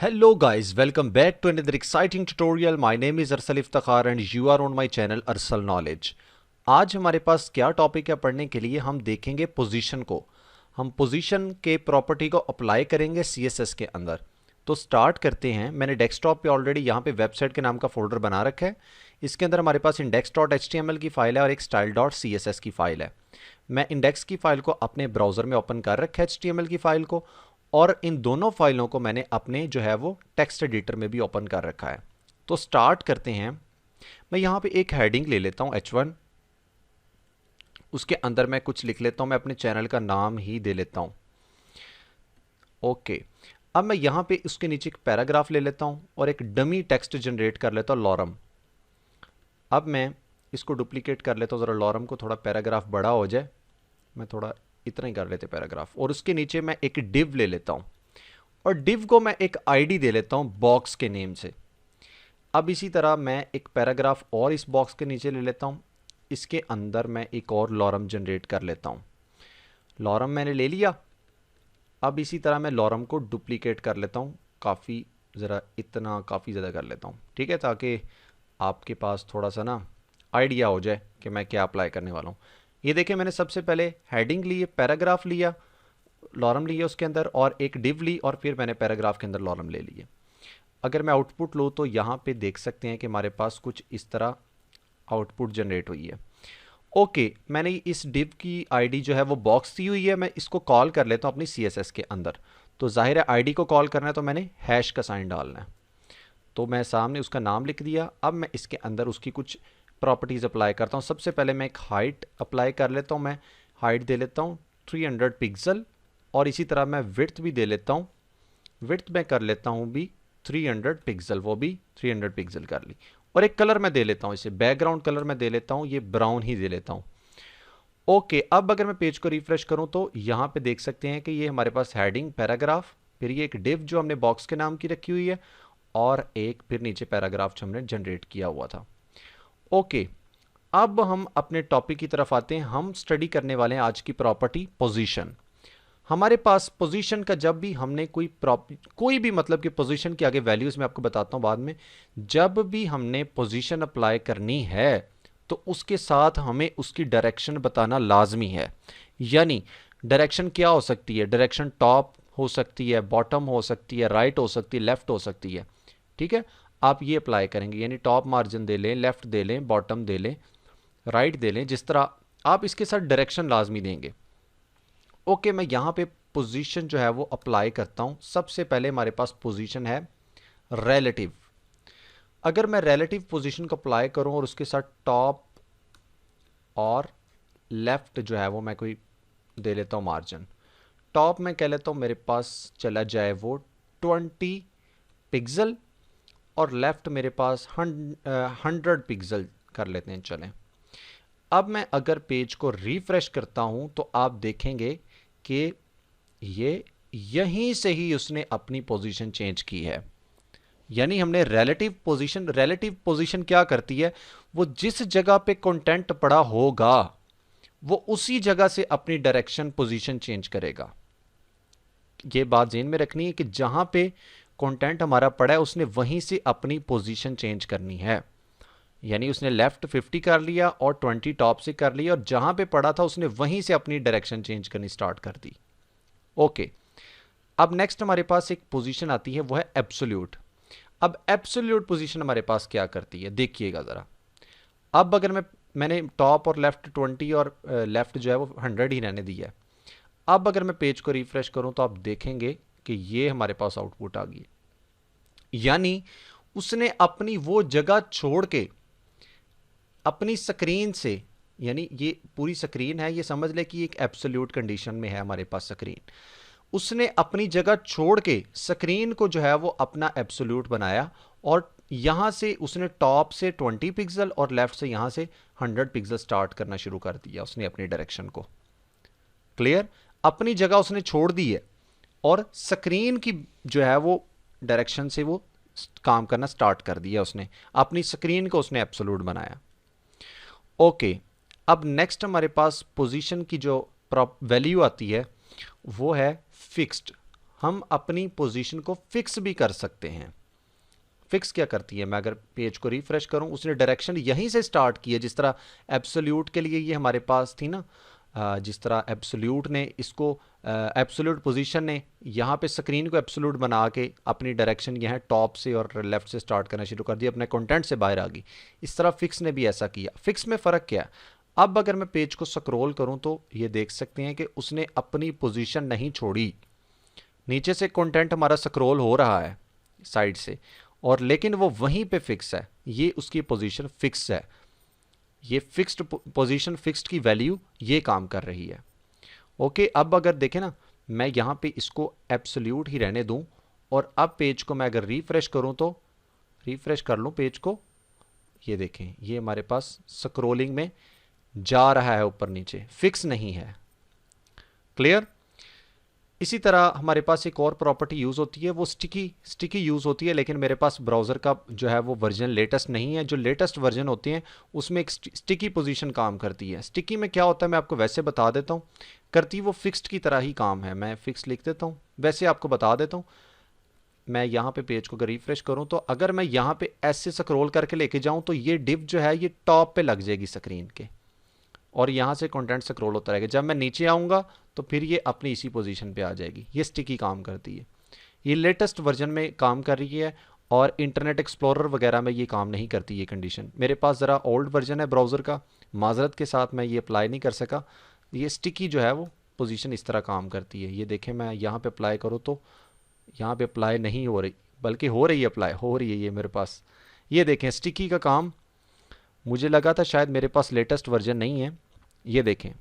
Hello guys, welcome back to another exciting tutorial. My name is Arsal Iftakhar and you are on my channel Arsal Knowledge. आज हमारे पास क्या topic है पढ़ने के लिए, हम देखेंगे पोजीशन को। हम पोजीशन के प्रॉपर्टी को अप्लाई करेंगे CSS के अंदर। तो स्टार्ट करते हैं। मैंने डेस्कटॉप पे ऑलरेडी यहाँ पे वेबसाइट के नाम का फोल्डर बना रखा है। इसके अंदर हमारे पास index.html की फाइल है और एक style.css की फाइल है। मैं इंडेक्स की फाइल को अपने ब्राउज़र में ओपन कर रखा है, HTML की फाइल को, और इन दोनों फाइलों को मैंने अपने जो है वो टेक्स्ट एडिटर में भी ओपन कर रखा है। तो स्टार्ट करते हैं। मैं यहाँ पे एक हेडिंग ले लेता हूँ H1। उसके अंदर मैं कुछ लिख लेता हूँ, मैं अपने चैनल का नाम ही दे लेता हूँ। ओके, अब मैं यहाँ पे उसके नीचे एक पैराग्राफ ले लेता हूँ और एक डमी टेक्स्ट जनरेट कर लेता हूँ, लॉरम। अब मैं इसको डुप्लीकेट कर लेता हूँ, ज़रा लॉरम को थोड़ा पैराग्राफ बड़ा हो जाए। मैं थोड़ा इतना ही कर लेते पैराग्राफ, और उसके नीचे मैं एक डिव ले लेता हूँ और डिव को मैं एक आईडी दे लेता हूँ बॉक्स के नेम से। अब इसी तरह मैं एक पैराग्राफ और इस बॉक्स के नीचे ले लेता हूँ। इसके अंदर मैं एक और लॉरम जनरेट कर लेता हूँ। लॉरम मैंने ले लिया। अब इसी तरह मैं लॉरम को डुप्लीकेट कर लेता हूँ, काफ़ी ज़रा इतना काफ़ी ज़्यादा कर लेता हूँ, ठीक है, ताकि आपके पास थोड़ा सा ना आइडिया हो जाए कि मैं क्या अप्लाई करने वाला हूँ। ये देखें, मैंने सबसे पहले हेडिंग ली, पैराग्राफ लिया, लॉरम लिया उसके अंदर, और एक डिव ली, और फिर मैंने पैराग्राफ के अंदर लॉरम ले लिए। अगर मैं आउटपुट लूँ तो यहाँ पे देख सकते हैं कि हमारे पास कुछ इस तरह आउटपुट जनरेट हुई है। ओके, मैंने इस डिव की आईडी जो है वो बॉक्स दी हुई है, मैं इसको कॉल कर लेता हूँ अपनी CSS के अंदर। तो जाहिर है आईडी को कॉल करना है तो मैंने हैश का साइन डालना है। तो मैं सामने उसका नाम लिख दिया। अब मैं इसके अंदर उसकी कुछ प्रॉपर्टीज़ अप्लाई करता हूँ। सबसे पहले मैं एक हाइट अप्लाई कर लेता हूँ। मैं हाइट दे लेता हूँ 300 पिक्सल, और इसी तरह मैं विड्थ भी दे लेता हूँ। विड्थ मैं कर लेता हूँ भी 300 पिक्सल, वो भी 300 पिक्सल कर ली। और एक कलर मैं दे लेता हूँ, इसे बैकग्राउंड कलर मैं दे लेता हूँ, ये ब्राउन ही दे लेता हूँ। ओके, अब अगर मैं पेज को रिफ्रेश करूँ तो यहाँ पे देख सकते हैं कि ये हमारे पास हेडिंग, पैराग्राफ, फिर ये एक डिव जो हमने बॉक्स के नाम की रखी हुई है, और एक फिर नीचे पैराग्राफ जो हमने जनरेट किया हुआ था। ओके, अब हम अपने टॉपिक की तरफ आते हैं। हम स्टडी करने वाले हैं आज की प्रॉपर्टी पोजीशन। हमारे पास पोजीशन का जब भी हमने कोई भी मतलब कि पोजीशन के आगे वैल्यूज मैं आपको बताता हूं बाद में, जब भी हमने पोजीशन अप्लाई करनी है तो उसके साथ हमें उसकी डायरेक्शन बताना लाजमी है। यानी डायरेक्शन क्या हो सकती है? डायरेक्शन टॉप हो सकती है, बॉटम हो सकती है, राइट हो सकती है, लेफ्ट हो सकती है। ठीक है, आप ये अप्लाई करेंगे, यानी टॉप मार्जिन दे लें, लेफ्ट दे लें, बॉटम दे लें, राइट दे लें, जिस तरह आप इसके साथ डायरेक्शन लाजमी देंगे। ओके, मैं यहाँ पे पोजीशन जो है वो अप्लाई करता हूँ। सबसे पहले हमारे पास पोजीशन है रिलेटिव। अगर मैं रिलेटिव पोजीशन को अप्लाई करूँ और उसके साथ टॉप और लेफ्ट जो है वो मैं कोई दे लेता हूँ मार्जिन। टॉप में कह लेता हूँ मेरे पास चला जाए वो 20 पिक्सल, और लेफ्ट मेरे पास 100 पिक्सल कर लेते हैं। चलें, अब मैं अगर पेज को रिफ्रेश करता हूं तो आप देखेंगे कि ये यहीं से ही उसने अपनी पोजीशन चेंज की है। यानी हमने रिलेटिव पोजीशन क्या करती है? वो जिस जगह पे कंटेंट पड़ा होगा वो उसी जगह से अपनी डायरेक्शन पोजीशन चेंज करेगा। ये बात ज़हन में रखनी है कि जहां पे कंटेंट हमारा पड़ा है उसने वहीं से अपनी पोजीशन चेंज करनी है। यानी उसने लेफ्ट 50 कर लिया और 20 टॉप से कर लिया, और जहां पे पड़ा था उसने वहीं से अपनी डायरेक्शन चेंज करनी स्टार्ट कर दी। ओके, अब नेक्स्ट हमारे पास एक पोजीशन आती है, वो है एब्सोल्यूट। अब एब्सोल्यूट पोजीशन हमारे पास क्या करती है, देखिएगा ज़रा। अब अगर मैंने टॉप और लेफ्ट 20 और लेफ्ट जो है वो 100 ही रहने दिया है। अब अगर मैं पेज को रिफ्रेश करूं तो आप देखेंगे कि ये हमारे पास आउटपुट आ गई। यानी उसने अपनी वो जगह छोड़ के अपनी स्क्रीन से, यानी ये पूरी स्क्रीन है, ये समझ ले कि एक एब्सोल्यूट कंडीशन में है हमारे पास स्क्रीन। उसने अपनी जगह छोड़ के स्क्रीन को जो है वो अपना एब्सोल्यूट बनाया, और यहां से उसने टॉप से 20 पिक्सल और लेफ्ट से यहां से 100 पिक्सल स्टार्ट करना शुरू कर दिया उसने अपनी डायरेक्शन को। क्लियर? अपनी जगह उसने छोड़ दी है और स्क्रीन की जो है वो डायरेक्शन से वो काम करना स्टार्ट कर दिया। उसने अपनी स्क्रीन को उसने एब्सोल्यूट बनाया। ओके, अब नेक्स्ट हमारे पास पोजीशन की जो वैल्यू आती है वो है फिक्स्ड। हम अपनी पोजीशन को फिक्स भी कर सकते हैं। फिक्स क्या करती है, मैं अगर पेज को रिफ्रेश करूं, उसने डायरेक्शन यहीं से स्टार्ट की है। जिस तरह एब्सोल्यूट के लिए ये हमारे पास थी ना, जिस तरह एब्सोल्यूट ने इसको, एब्सोल्यूट पोजीशन ने यहाँ पे स्क्रीन को एब्सोल्यूट बना के अपनी डायरेक्शन यहाँ टॉप से और लेफ्ट से स्टार्ट करना शुरू कर दिया, अपने कंटेंट से बाहर आ गई। इस तरह फिक्स ने भी ऐसा किया। फिक्स में फ़र्क क्या है, अब अगर मैं पेज को स्क्रॉल करूं तो ये देख सकते हैं कि उसने अपनी पोजीशन नहीं छोड़ी। नीचे से कंटेंट हमारा स्क्रॉल हो रहा है साइड से, और लेकिन वो वहीं पे फिक्स है। ये उसकी पोजीशन फिक्स है। ये फिक्स्ड पोजीशन, फिक्स्ड की वैल्यू ये काम कर रही है। ओके, अब अगर देखें ना, मैं यहाँ पे इसको एब्सोल्यूट ही रहने दूं, और अब पेज को मैं अगर रिफ्रेश करूं, तो रिफ्रेश कर लूं पेज को, ये देखें ये हमारे पास स्क्रॉलिंग में जा रहा है ऊपर नीचे, फिक्स नहीं है। क्लियर। इसी तरह हमारे पास एक और प्रॉपर्टी यूज़ होती है, वो स्टिकी यूज़ होती है, लेकिन मेरे पास ब्राउज़र का जो है वो वर्जन लेटेस्ट नहीं है। जो लेटेस्ट वर्जन होते हैं उसमें एक स्टिकी पोजीशन काम करती है। स्टिकी में क्या होता है मैं आपको वैसे बता देता हूँ, करती वो फिक्स्ड की तरह ही काम है। मैं फिक्स लिख देता हूँ, वैसे आपको बता देता हूँ। मैं यहाँ पे पेज को अगर रिफ्रेश करूँ, तो अगर मैं यहाँ पे ऐसे स्क्रॉल करके लेके जाऊँ, तो ये डिव जो है ये टॉप पे लग जाएगी स्क्रीन के, और यहाँ से कंटेंट स्क्रॉल होता रहेगा। जब मैं नीचे आऊँगा तो फिर ये अपनी इसी पोजीशन पे आ जाएगी। ये स्टिकी काम करती है। ये लेटेस्ट वर्जन में काम कर रही है, और इंटरनेट एक्सप्लोरर वगैरह में ये काम नहीं करती ये कंडीशन। मेरे पास ज़रा ओल्ड वर्जन है ब्राउज़र का, माजरत के साथ मैं ये अप्लाई नहीं कर सका। ये स्टिकी जो है वो पोजीशन इस तरह काम करती है। ये देखें, मैं यहाँ पे अप्लाई करूँ तो यहाँ पे अप्लाई नहीं हो रही, बल्कि हो रही है, अप्लाई हो रही है ये मेरे पास। ये देखें स्टिकी का काम, मुझे लगा था शायद मेरे पास लेटेस्ट वर्जन नहीं है। ये देखें,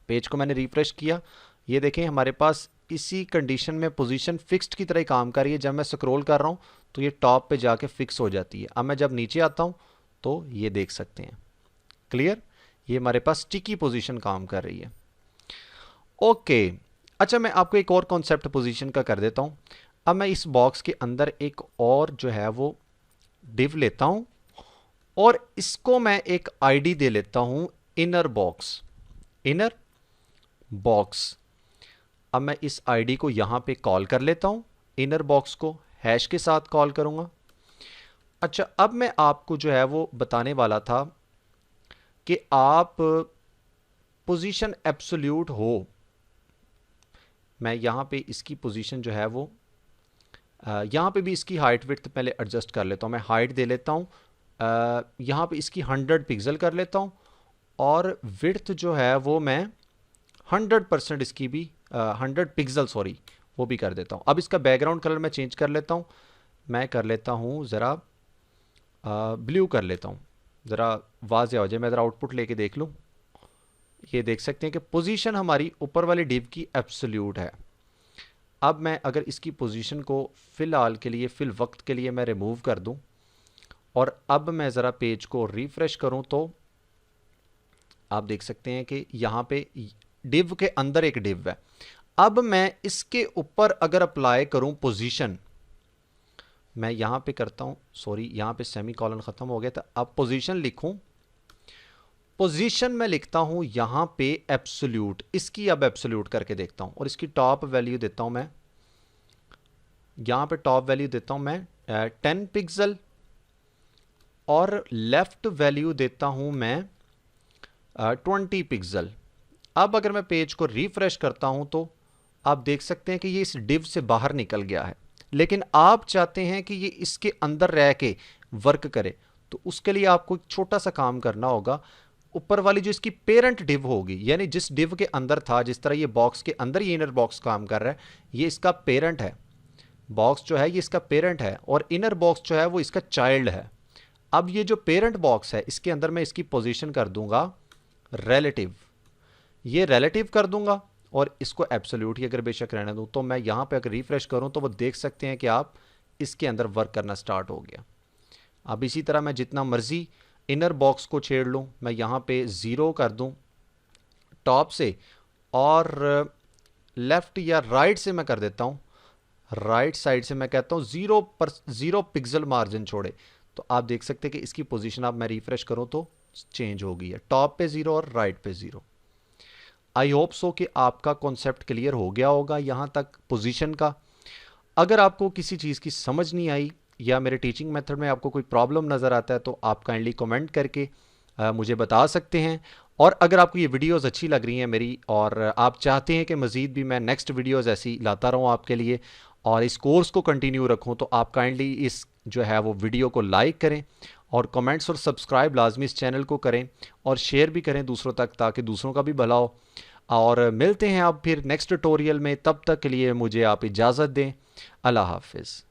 पेज को मैंने रिफ्रेश किया, ये देखें हमारे पास इसी कंडीशन में पोजीशन फिक्स्ड की तरह ही काम कर रही है। जब मैं स्क्रॉल कर रहा हूँ तो ये टॉप पे जाके फिक्स हो जाती है। अब मैं जब नीचे आता हूँ तो ये देख सकते हैं। क्लियर। ये हमारे पास स्टिकी पोजीशन काम कर रही है। ओके, अच्छा मैं आपको एक और कॉन्सेप्ट पोजीशन का कर देता हूँ। अब मैं इस बॉक्स के अंदर एक और जो है वो डिव लेता हूँ, और इसको मैं एक आईडी दे लेता हूँ इनर बॉक्स, इनर बॉक्स। अब मैं इस आईडी को यहां पे कॉल कर लेता हूं, इनर बॉक्स को हैश के साथ कॉल करूंगा। अच्छा, अब मैं आपको जो है वो बताने वाला था कि आप पोजीशन एब्सोल्यूट हो। मैं यहां पे इसकी पोजीशन जो है वो यहां पे भी इसकी हाइट विड्थ पहले एडजस्ट कर लेता हूं। मैं हाइट दे लेता हूं, यहां पे इसकी 100 पिक्सल कर लेता हूं, और विड्थ जो है वो मैं 100% इसकी भी 100 पिक्सल सॉरी वो भी कर देता हूँ। अब इसका बैकग्राउंड कलर मैं चेंज कर लेता हूँ। मैं कर लेता हूँ ज़रा ब्लू कर लेता हूँ, ज़रा वाज़ेह हो जाए। मैं ज़रा आउटपुट लेके देख लूँ। ये देख सकते हैं कि पोजीशन हमारी ऊपर वाली डिव की एब्सोल्यूट है। अब मैं अगर इसकी पोजीशन को फ़िलहाल के लिए, फ़िल वक्त के लिए मैं रिमूव कर दूँ, और अब मैं ज़रा पेज को रिफ़्रेश करूँ, तो आप देख सकते हैं कि यहाँ पे डिव के अंदर एक डिव है। अब मैं इसके ऊपर अगर अप्लाई करूं पोजीशन, मैं यहां पे करता हूं, सॉरी यहां पे सेमी कॉलन खत्म हो गया था। अब पोजीशन लिखूं, पोजीशन में लिखता हूं यहां पे एब्सोल्यूट। इसकी अब एब्सोल्यूट करके देखता हूं, और इसकी टॉप वैल्यू देता हूं मैं, यहां पे टॉप वैल्यू देता हूं मैं 10 पिक्सल, और लेफ्ट वैल्यू देता हूं मैं 20 पिक्सल। अब अगर मैं पेज को रिफ्रेश करता हूं तो आप देख सकते हैं कि ये इस डिव से बाहर निकल गया है, लेकिन आप चाहते हैं कि ये इसके अंदर रह के वर्क करे, तो उसके लिए आपको एक छोटा सा काम करना होगा। ऊपर वाली जो इसकी पेरेंट डिव होगी, यानी जिस डिव के अंदर था, जिस तरह ये बॉक्स के अंदर ये इनर बॉक्स काम कर रहा है, ये इसका पेरेंट है। बॉक्स जो है ये इसका पेरेंट है, और इनर बॉक्स जो है वो इसका चाइल्ड है। अब ये जो पेरेंट बॉक्स है इसके अंदर मैं इसकी पोजीशन कर दूंगा रिलेटिव, ये रिलेटिव कर दूंगा, और इसको एब्सोल्यूट ही अगर बेशक रहने दूं, तो मैं यहां पे अगर रिफ्रेश करूं तो वो देख सकते हैं कि आप इसके अंदर वर्क करना स्टार्ट हो गया। अब इसी तरह मैं जितना मर्जी इनर बॉक्स को छेड़ लूं, मैं यहां पे 0 कर दूं टॉप से, और लेफ्ट या राइट से मैं कर देता हूं, राइट साइड से मैं कहता हूं 0 पिक्सल मार्जिन छोड़े, तो आप देख सकते हैं कि इसकी पोजीशन अब मैं रिफ्रेश करूं तो चेंज हो गई है, टॉप पे 0 और राइट पे 0। आई होप सो कि आपका कॉन्सेप्ट क्लियर हो गया होगा यहाँ तक पोजीशन का। अगर आपको किसी चीज़ की समझ नहीं आई या मेरे टीचिंग मेथड में आपको कोई प्रॉब्लम नज़र आता है तो आप काइंडली कमेंट करके मुझे बता सकते हैं। और अगर आपको ये वीडियोस अच्छी लग रही हैं मेरी और आप चाहते हैं कि मज़ीद भी मैं नेक्स्ट वीडियोस ऐसी लाता रहूँ आपके लिए और इस कोर्स को कंटिन्यू रखूँ, तो आप काइंडली इस जो है वो वीडियो को लाइक करें और कमेंट्स और सब्सक्राइब लाजमी इस चैनल को करें और शेयर भी करें दूसरों तक ताकि दूसरों का भी भला हो। और मिलते हैं आप फिर नेक्स्ट ट्यूटोरियल में, तब तक के लिए मुझे आप इजाज़त दें। अल्लाह हाफिज़।